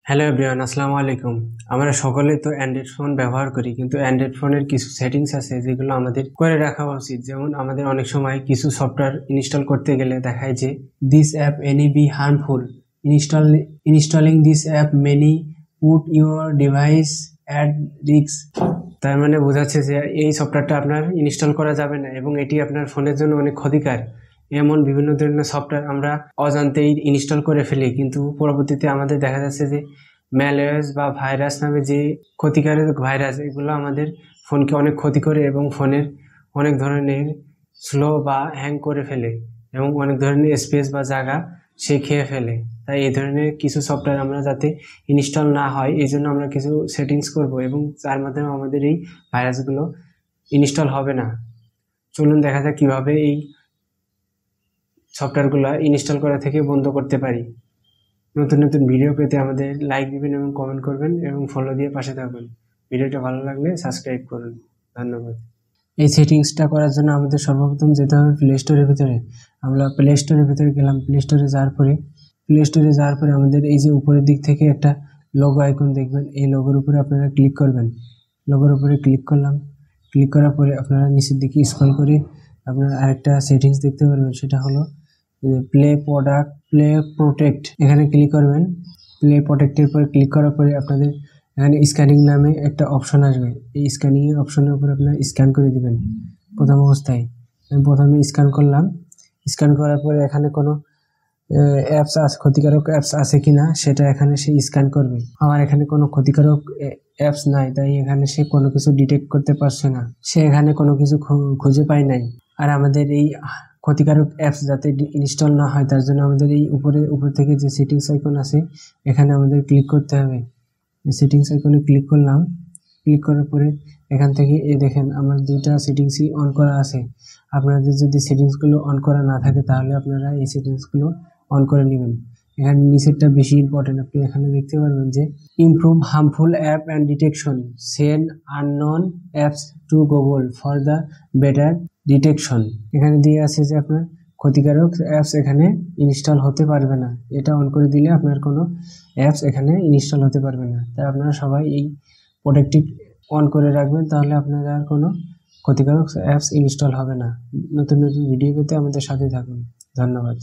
Hello everyone, আসসালামু আলাইকুম। আমরা সকলে তো অ্যান্ড্রয়েড ফোন ব্যবহার করি, কিন্তু অ্যান্ড্রয়েড ফোনের কিছু সেটিংস আছে যেগুলো আমাদের করে রাখা উচিত। যেমন আমাদের অনেক সময় কিছু সফটওয়্যার ইনস্টল করতে গেলে দেখায় যে this app any be harmful, installing this app many put your device at risk. তার মানে বোঝাচ্ছে যে এই সফটওয়্যারটা আপনার ইনস্টল করা যাবে না এবং এটি আপনার ফোনের জন্য অনেক ক্ষতিকর। এমন বিভিন্ন ধরনের সফটওয়্যার আমরা অজান্তেই ইনস্টল করে ফেলি, কিন্তু পরবর্তীতে আমাদের দেখা যাচ্ছে যে ম্যালওয়্যার বা ভাইরাস নামে যে ক্ষতিকারক ভাইরাস, এগুলো আমাদের ফোনকে অনেক ক্ষতি করে এবং ফোনের অনেক ধরনের স্লো বা হ্যাং করে ফেলে এবং অনেক ধরনের স্পেস বা জায়গা সে খেয়ে ফেলে। তাই এই ধরনের কিছু সফটওয়্যার আমরা যাতে ইনস্টল না হয়, এই জন্য আমরা কিছু সেটিংস করব এবং যার মাধ্যমে আমাদের এই ভাইরাসগুলো ইনস্টল হবে না। চলুন দেখা যাক কীভাবে এই সফটওয়্যারগুলো ইনস্টল করা থেকে বন্ধ করতে পারি। নতুন নতুন ভিডিও পেতে আমাদের লাইক দিবেন এবং কমেন্ট করবেন এবং ফলো দিয়ে পাশে থাকবেন। ভিডিওটা ভালো লাগলে সাবস্ক্রাইব করুন। ধন্যবাদ। এই সেটিংসটা করার জন্য আমাদের সর্বপ্রথম যেতে হবে প্লে স্টোরের ভিতরে। আমরা প্লে স্টোরের ভিতরে গেলাম। প্লে স্টোরে যাওয়ার পরে আমাদের এই যে উপরের দিক থেকে একটা লোগো আইকন দেখবেন, এই লোগোর উপরে আপনারা ক্লিক করবেন। লোগোর উপরে ক্লিক করলাম। ক্লিক করার পরে আপনারা নিচের দিকে স্ক্রল করে আপনারা আরেকটা সেটিংস দেখতে পারবেন, সেটা হলো প্লে প্রোটেক্ট। এখানে ক্লিক করবেন। প্লে প্রোটেক্টের পরে ক্লিক করার পরে আপনাদের এখানে স্ক্যানিং নামে একটা অপশন আসবে। এই স্ক্যানিংয়ের অপশনের উপরে আপনারা স্ক্যান করে দিবেন। প্রথম অবস্থায় আমি প্রথমে স্ক্যান করলাম। স্ক্যান করার পরে এখানে কোনো অ্যাপস আছে, ক্ষতিকারক অ্যাপস আছে কিনা সেটা এখানে সে স্ক্যান করবে। আমার এখানে কোনো ক্ষতিকারক অ্যাপস নাই, তাই এখানে সে কোনো কিছু ডিটেক্ট করতে পারছে না। সে এখানে কোনো কিছু খুঁজে পায় নাই। আর আমাদের এই ক্ষতিকারক অ্যাপস যাতে ইনস্টল না হয়, তার জন্য আমাদের এই উপর থেকে যে সেটিংস আইকন আছে, এখানে আমাদের ক্লিক করতে হবে। সেটিংস আইকনে ক্লিক করলাম। ক্লিক করার পরে এখান থেকে দেখেন আমার দুইটা সেটিংসই অন করা আছে। আপনাদের যদি সেটিংসগুলো অন করা না থাকে তাহলে আপনারা এই সেটিংসগুলো অন করে নেবেন। এখানে নিচেরটা বেশি ইম্পর্টেন্ট। আপনি এখানে দেখতে পারবেন যে improve harmful app and detection, send unknown apps two Google for the better detection. এখানে দিয়ে আছে যে আপনার ক্ষতিকারক অ্যাপস এখানে ইনস্টল হতে পারবে না। এটা অন করে দিলে আপনার কোনো অ্যাপস এখানে ইনস্টল হতে পারবে না। তাই আপনারা সবাই এই প্রোটেক্টিভ অন করে রাখবেন, তাহলে আপনারা আর কোনো ক্ষতিকারক অ্যাপস ইনস্টল হবে না। নতুন নতুন ভিডিও পেতে আমাদের সাথে থাকুন। ধন্যবাদ।